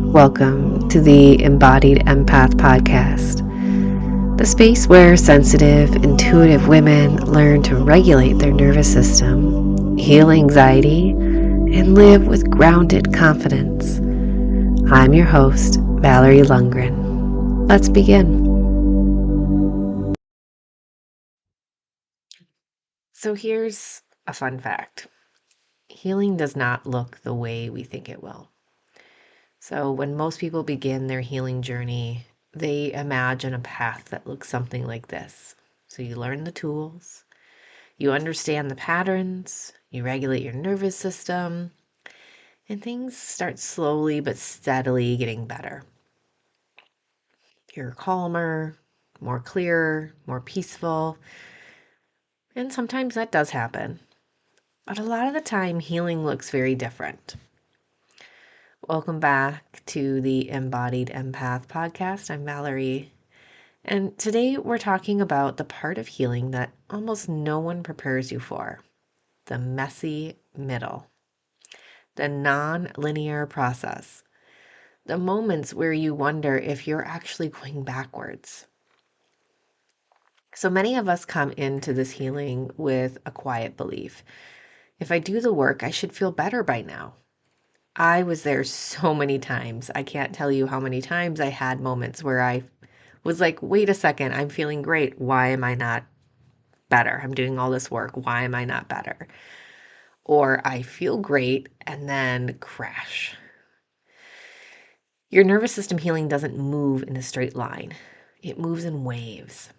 Welcome to the Embodied Empath Podcast, the space where sensitive, intuitive women learn to regulate their nervous system, heal anxiety, and live with grounded confidence. I'm your host, Valerie Lundgren. Let's begin. So here's a fun fact. Healing does not look the way we think it will. So when most people begin their healing journey, they imagine a path that looks something like this. So you learn the tools, you understand the patterns, you regulate your nervous system, and things start slowly but steadily getting better. You're calmer, more clear, more peaceful, and sometimes that does happen. But a lot of the time, healing looks very different. Welcome back to the Embodied Empath Podcast. I'm Valerie. And today we're talking about the part of healing that almost no one prepares you for, the messy middle, the nonlinear process, the moments where you wonder if you're actually going backwards. So many of us come into this healing with a quiet belief. If I do the work, I should feel better by now. I was there so many times. I can't tell you how many times I had moments where I was like, wait a second, I'm feeling great. Why am I not better? I'm doing all this work. Why am I not better? Or I feel great and then crash. Your nervous system healing doesn't move in a straight line. It moves in waves.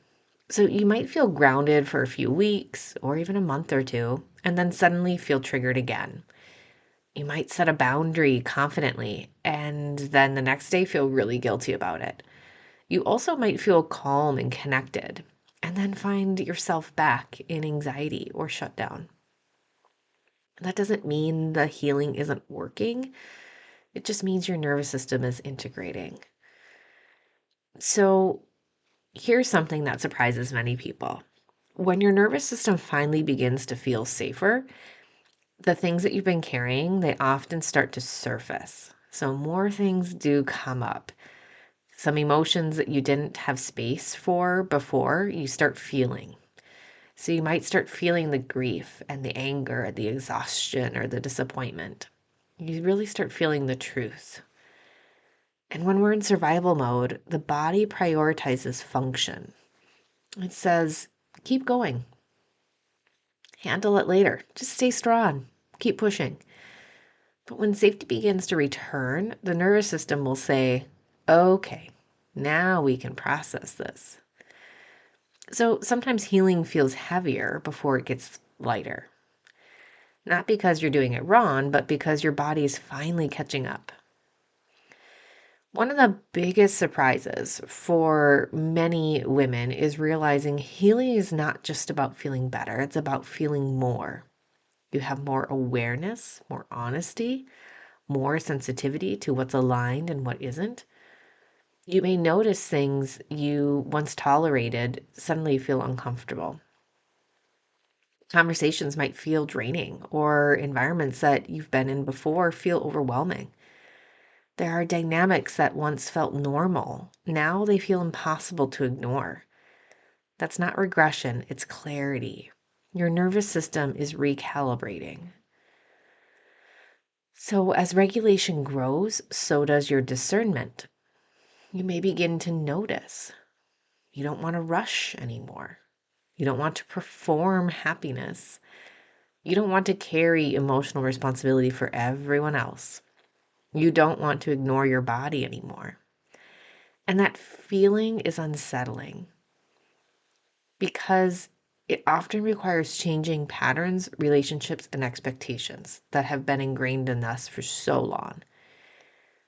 So you might feel grounded for a few weeks or even a month or two, and then suddenly feel triggered again. You might set a boundary confidently and then the next day feel really guilty about it. You also might feel calm and connected and then find yourself back in anxiety or shutdown. That doesn't mean the healing isn't working. It just means your nervous system is integrating. So here's something that surprises many people. When your nervous system finally begins to feel safer, the things that you've been carrying, they often start to surface. So more things do come up. Some emotions that you didn't have space for before, you start feeling. So you might start feeling the grief and the anger, the exhaustion, or the disappointment. You really start feeling the truth. And when we're in survival mode, the body prioritizes function. It says, keep going, handle it later, just stay strong, keep pushing. But when safety begins to return, the nervous system will say, okay, now we can process this. So sometimes healing feels heavier before it gets lighter. Not because you're doing it wrong, but because your body is finally catching up. One of the biggest surprises for many women is realizing healing is not just about feeling better, it's about feeling more. You have more awareness, more honesty, more sensitivity to what's aligned and what isn't. You may notice things you once tolerated suddenly feel uncomfortable. Conversations might feel draining, or environments that you've been in before feel overwhelming. There are dynamics that once felt normal. Now they feel impossible to ignore. That's not regression, it's clarity. Your nervous system is recalibrating. So, as regulation grows, so does your discernment. You may begin to notice. You don't want to rush anymore. You don't want to perform happiness. You don't want to carry emotional responsibility for everyone else. You don't want to ignore your body anymore. And that feeling is unsettling because it often requires changing patterns, relationships, and expectations that have been ingrained in us for so long.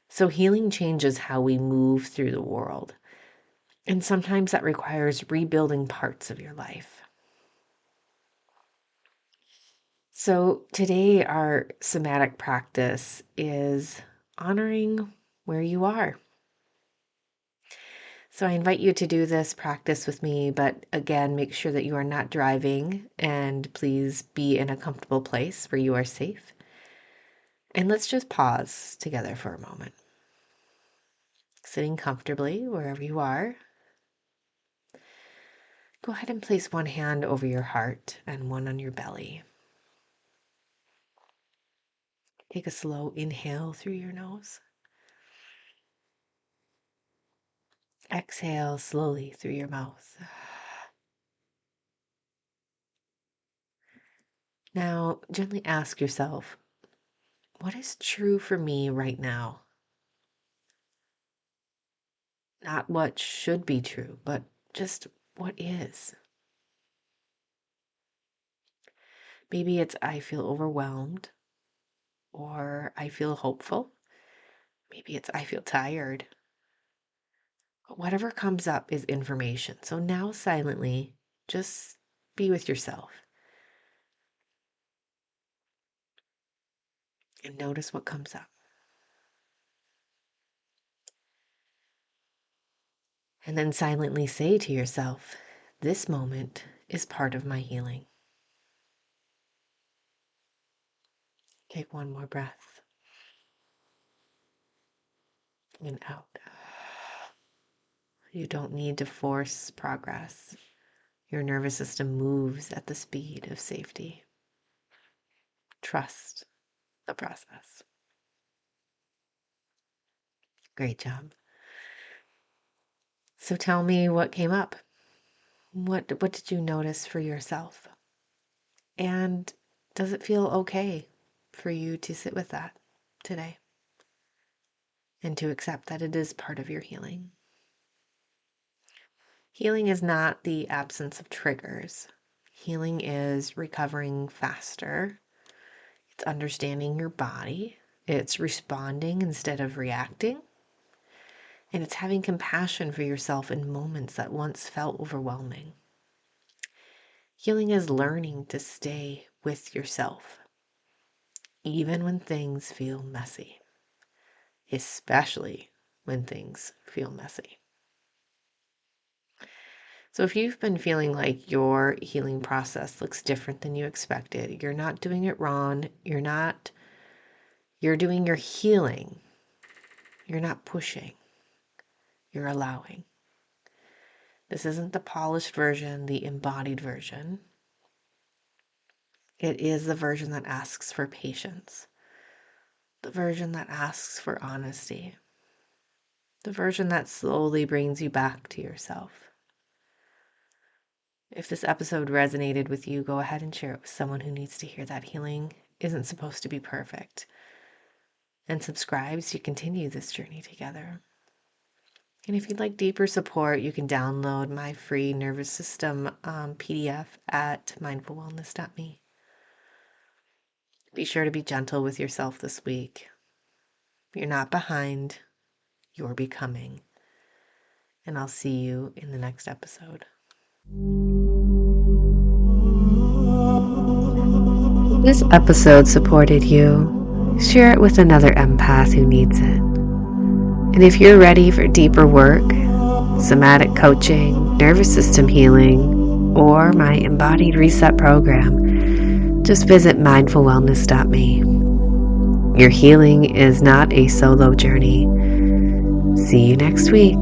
So healing changes how we move through the world. And sometimes that requires rebuilding parts of your life. So today, our somatic practice is honoring where you are. So I invite you to do this practice with me, but again, make sure that you are not driving and please be in a comfortable place where you are safe. And let's just pause together for a moment. Sitting comfortably wherever you are, go ahead and place one hand over your heart and one on your belly. Take a slow inhale through your nose. Exhale slowly through your mouth. Now, gently ask yourself, what is true for me right now? Not what should be true, but just what is. Maybe it's I feel overwhelmed, or I feel hopeful. Maybe it's I feel tired. Whatever comes up is information. So now silently, just be with yourself and notice what comes up. And then silently say to yourself, this moment is part of my healing. Take one more breath. And out. You don't need to force progress. Your nervous system moves at the speed of safety. Trust the process. Great job. So tell me what came up. What did you notice for yourself? And does it feel okay for you to sit with that today and to accept that it is part of your healing? Healing is not the absence of triggers. Healing is recovering faster. It's understanding your body. It's responding instead of reacting. And it's having compassion for yourself in moments that once felt overwhelming. Healing is learning to stay with yourself, even when things feel messy, especially when things feel messy. So if you've been feeling like your healing process looks different than you expected, you're not doing it wrong. You're doing your healing. You're not pushing. You're allowing. This isn't the polished version, the embodied version. It is the version that asks for patience, the version that asks for honesty, the version that slowly brings you back to yourself. If this episode resonated with you, go ahead and share it with someone who needs to hear that healing isn't supposed to be perfect. And subscribe so you continue this journey together. And if you'd like deeper support, you can download my free nervous system PDF at mindfulwellness.me. Be sure to be gentle with yourself this week. You're not behind, you're becoming. And I'll see you in the next episode. If this episode supported you, share it with another empath who needs it. And if you're ready for deeper work, somatic coaching, nervous system healing, or my embodied reset program, just visit mindfulwellness.me. Your healing is not a solo journey. See you next week.